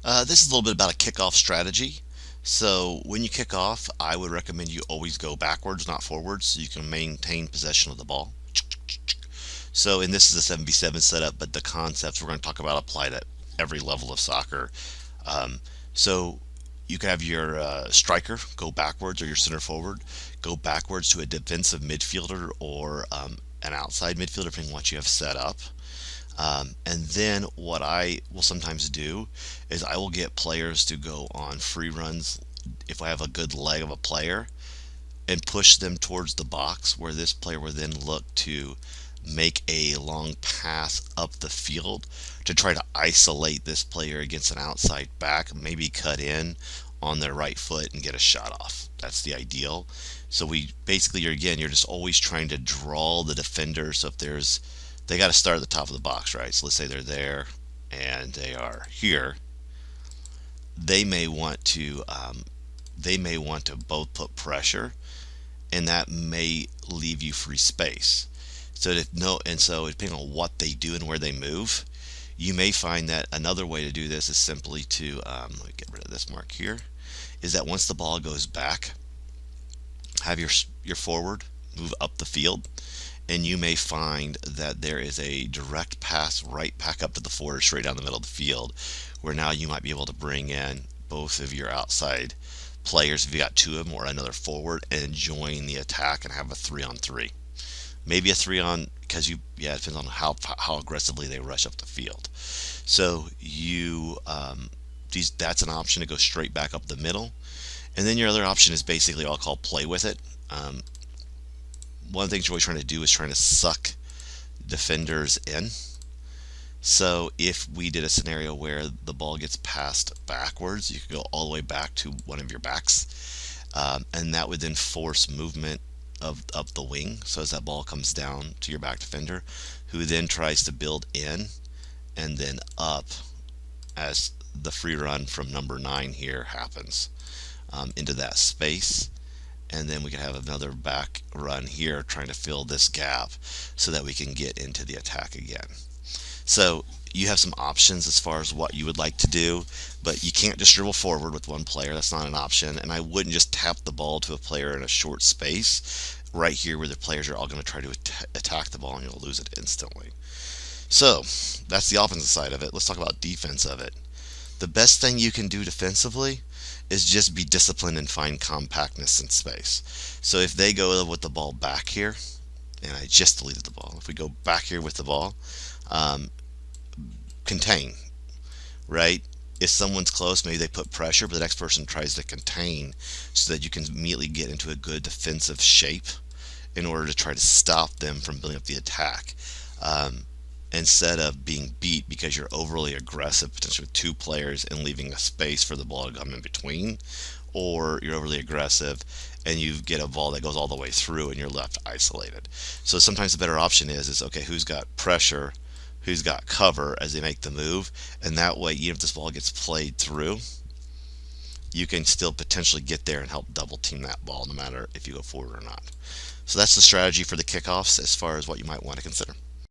This is a little bit about a kickoff strategy. So when you kick off, I would recommend you always go backwards, not forwards, so you can maintain possession of the ball. So, and this is a 7v7 setup, but the concepts we're going to talk about apply to every level of soccer. Um, so you can have your striker go backwards, or your center forward go backwards to a defensive midfielder, or an outside midfielder, depending on what you have set up. And then what I will sometimes do is I will get players to go on free runs if I have a good leg of a player, and push them towards the box, where this player will then look to make a long pass up the field to try to isolate this player against an outside back, maybe cut in on their right foot and get a shot off. That's the ideal. So we basically, you're just always trying to draw the defender. So if they got to start at the top of the box, right? So let's say they're there and they are here. They may want to both put pressure, and that may leave you free space. So if no, and so depending on what they do and where they move, you may find that another way to do this is simply to let me get rid of this mark here. Is that once the ball goes back, have your forward move up the field, and you may find that there is a direct pass right back up to the forward, straight down the middle of the field, where now you might be able to bring in both of your outside players, if you got two of them, or another forward, and join the attack and have a 3-on-3. Maybe a 3 on, because it depends on how aggressively they rush up the field. So that's an option to go straight back up the middle. And then your other option is basically all called play with it. One of the things you're always trying to do is trying to suck defenders in. So if we did a scenario where the ball gets passed backwards, you could go all the way back to one of your backs, and that would then force movement of up the wing. So as that ball comes down to your back defender, who then tries to build in and then up as the free run from number 9 here happens into that space. And then we can have another back run here trying to fill this gap so that we can get into the attack again. So you have some options as far as what you would like to do, but you can't just dribble forward with one player. That's not an option. And I wouldn't just tap the ball to a player in a short space right here, where the players are all going to try to attack the ball and you'll lose it instantly. So that's the offensive side of it. Let's talk about defense of it. The best thing you can do defensively is just be disciplined and find compactness in space. So if they go with the ball back here, and I just deleted the ball. If we go back here with the ball, um, contain, right? If someone's close, maybe they put pressure, but the next person tries to contain so that you can immediately get into a good defensive shape in order to try to stop them from building up the attack. Instead of being beat because you're overly aggressive, potentially with two players, and leaving a space for the ball to come in between, or you're overly aggressive and you get a ball that goes all the way through and you're left isolated. So sometimes the better option is okay, who's got pressure, who's got cover as they make the move, and that way, even if this ball gets played through, you can still potentially get there and help double team that ball no matter if you go forward or not. So that's the strategy for the kickoffs as far as what you might want to consider.